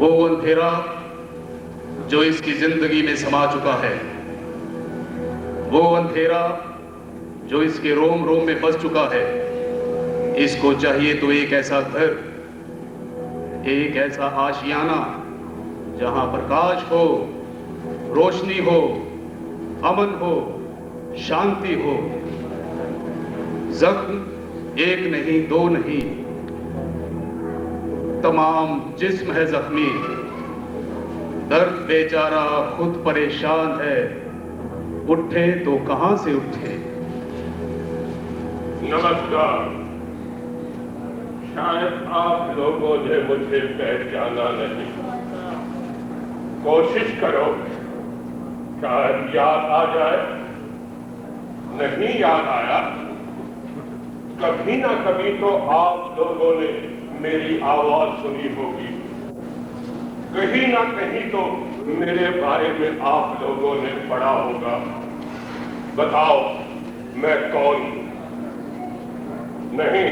वो अंधेरा जो इसकी जिंदगी में समा चुका है, वो अंधेरा जो इसके रोम रोम में बस चुका है, इसको चाहिए तो एक ऐसा घर, एक ऐसा आशियाना जहां प्रकाश हो, रोशनी हो, अमन हो, शांति हो। जख्म एक नहीं, दो नहीं, तमाम जिस्म है जख्मी। दर्द बेचारा खुद परेशान है, उठे तो कहां से उठे। नमस्कार। शायद आप लोगों ने मुझे पहचाना नहीं। कोशिश करो, शायद याद आ जाए। नहीं याद आया? कभी ना कभी तो आप लोगों ने मेरी आवाज सुनी होगी। कहीं ना कहीं तो मेरे बारे में आप लोगों ने पढ़ा होगा। बताओ, मैं कौन हूं? नहीं,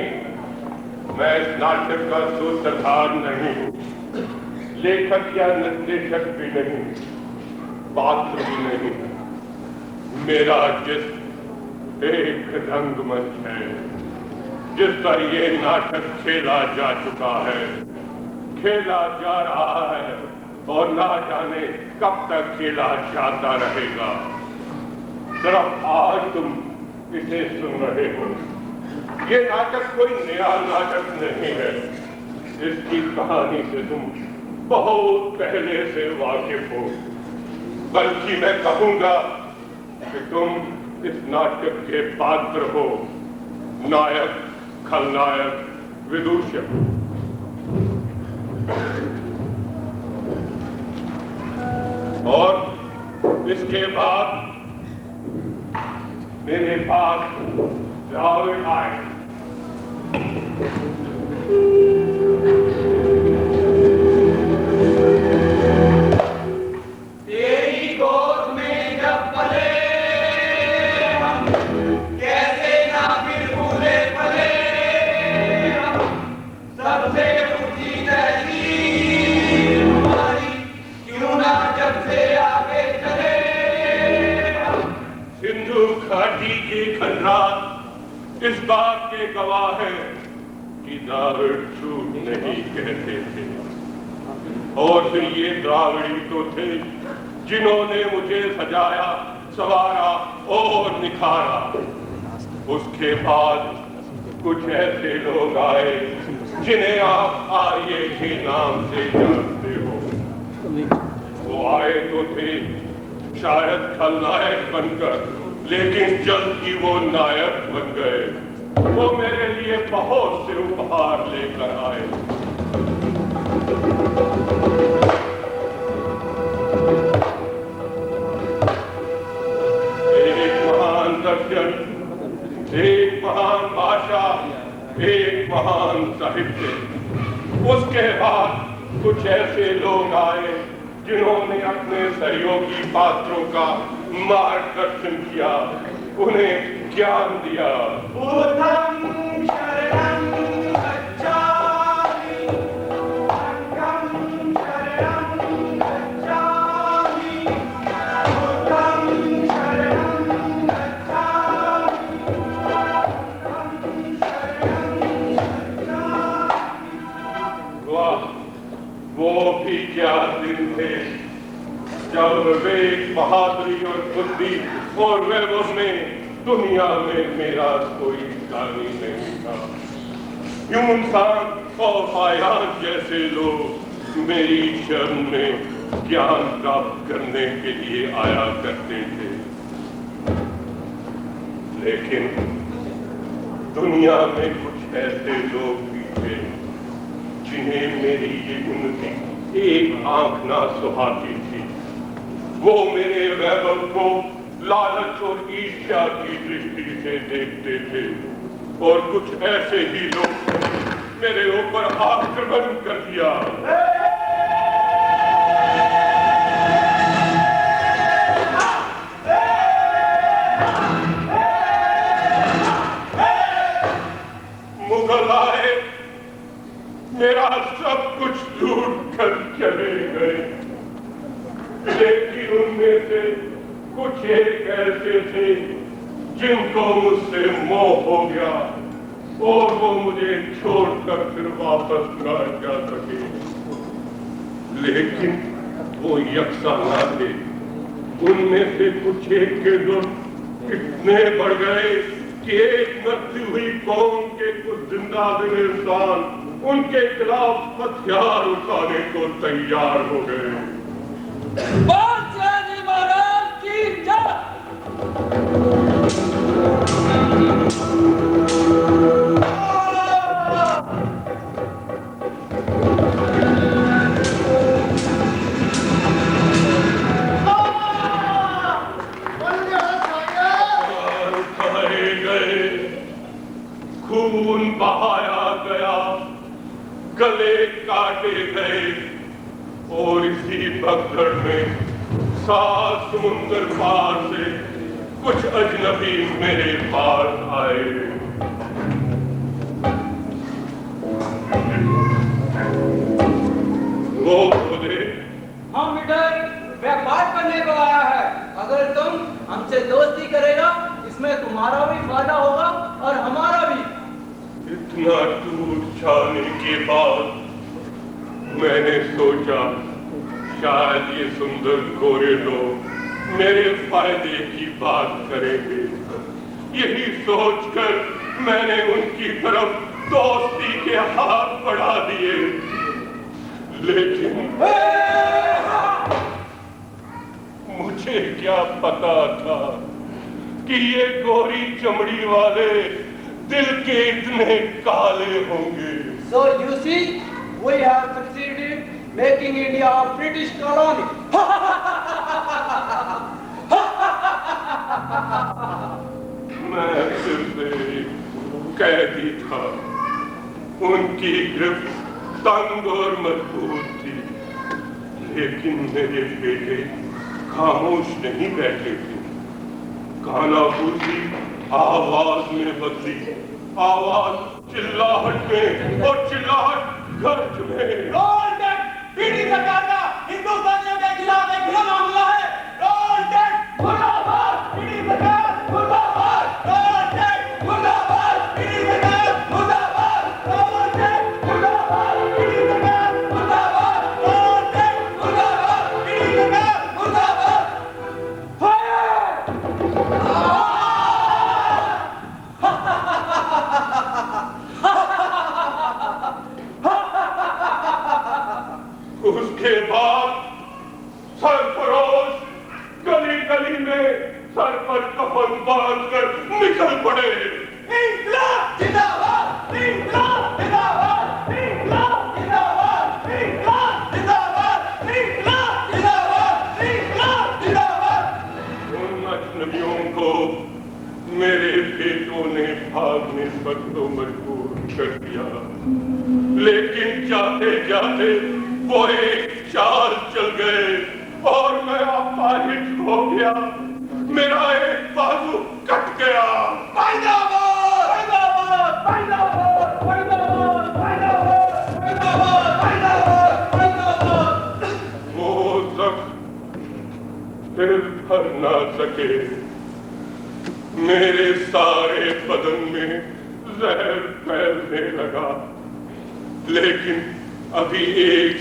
मैं इस नाटक का सूत्रधार नहीं हूं, लेखक या निर्देशक भी नहीं, पात्र भी नहीं। मेरा जिस्म एक रंगमंच है जिस पर ये नाटक खेला जा चुका है, खेला जा रहा है और ना जाने कब तक खेला जाता रहेगा। सिर्फ आज तुम इसे सुन रहे हो। ये नाटक कोई नया नाटक नहीं है। इसकी कहानी से तुम बहुत पहले से वाकिफ हो। बल्कि मैं कहूंगा कि तुम इस नाटक के पात्र हो, नायक, खलनायक, विदूषक। और इसके बाद मेरे पास द्राविड़ आए। तेरी गोद में जब पले हम, कैसे ना फिर भूले पले हम। सबसे ऊंची तहसील हमारी, क्यों ना जब से आगे चले हम। सिंधु घाटी के खंडार इस बात के गवाह हैं कि द्राविड़ झूठ नहीं कहते थे। और फिर ये द्राविड़ी तो थे जिन्होंने मुझे सजाया, संवारा और निखारा। उसके बाद कुछ ऐसे लोग आए जिन्हें आप आर्य के नाम से जानते हो। वो आए तो थे शायद खलनायक बनकर, लेकिन जल्द ही वो नायक बन गए। वो मेरे लिए बहुत से उपहार लेकर आए। एक महान दर्शन, एक महान भाषा, एक महान साहित्य। उसके बाद कुछ ऐसे लोग आए जिन्होंने अपने सहयोगी पात्रों का मार्गदर्शन किया, उन्हें ज्ञान दिया। बुद्धं शरणं गच्छामि, संघं शरणं गच्छामि, बुद्धं शरणं गच्छामि, संघं शरणं गच्छामि। वाह, वो भी क्या दिन थे जब विवेक, बहादुरी और बुद्धि और वैभव में दुनिया में मेरा कोई दानी नहीं था। यूनसान और फायान जैसे लोग मेरी शरण में ज्ञान प्राप्त करने के लिए आया करते थे। लेकिन दुनिया में कुछ ऐसे लोग भी थे जिन्हें मेरी ये उन्नति एक आंख ना सुहाती थी। वो मेरे वैभव को लालच और ईर्ष्या की दृष्टि से देखते थे। और कुछ ऐसे ही लोग मेरे ऊपर आक्रमण कर दिया। मुगल आए, मेरा सब कुछ लूट कर चले कुछ एक ऐसे थे जिनको मुझसे मोह हो गया और वो मुझे छोड़कर फिर वापस न जा सके, लेकिन वो यकसा न थे। उनमें से कुछ एक के जुर्म इतने बढ़ गए कि एक मरती हुई कौम के कुछ जिंदा दिल इंसान उनके खिलाफ हथियार उठाने को तैयार हो गए। बादशाह जी महाराज की जय। उठाए गए, खून बहाया गया, गले काटे गए और इसी भगदड़ में 7 समुंदर पार से कुछ अजनबी मेरे पास आए। वो बोले, हम इधर व्यापार करने को आया है। अगर तुम हमसे दोस्ती करेगा इसमें तुम्हारा भी फायदा होगा और हमारा भी। इतना दूर जाने के बाद मैंने सोचा शायद ये सुंदर गोरे लोग मेरे फायदे की बात करेंगे। यही सोचकर मैंने उनकी तरफ दोस्ती के हाथ बढ़ा दिए, लेकिन मुझे क्या पता था कि ये गोरी चमड़ी वाले दिल के इतने काले होंगे। So you see, we have succeeded making India a British colony. मैं फिर से कैदी था। उनकी गिरफ्त तंग और मजबूत थी, लेकिन मेरे बेटे खामोश नहीं बैठे थे। कानाफूसी आवाज में बदली, आवाज चिल्लाहट में और चिल्लाहट गर्ज में। पीढ़ी सरकार का हिंदुस्तानियों के खिलाफ एक घिनौना मामला है। रोल टैक्स मुर्दाबाद, पीढ़ी सरकार मुर्दाबाद। रोल टैक्स मुर्दाबाद, पीढ़ी सरकार मुर्दाबाद। रोल टैक्स मुर्दाबाद, पीढ़ी सरकार मुर्दाबाद। रोल टैक्स मुर्दाबाद, पीढ़ी सरकार मुर्दाबाद। उसके बाद सरफरोश गली गली में सर पर कफन बांधकर निकल पड़े। इंकलाब जिंदाबाद, इंकलाब जिंदाबाद, इंकलाब जिंदाबाद, इंकलाब जिंदाबाद, इंकलाब जिंदाबाद, इंकलाब जिंदाबाद। उन अजनबियों को मेरे बेटों ने भागने पर तो मजबूर कर दिया, लेकिन जाते जाते वो एक चाल चल गए और मैं अपाहिज हो गया। मेरा एक बाजू कट गया। वो जख्म फिर भर ना सके। मेरे सारे बदन में जहर फैलने लगा, लेकिन अभी एक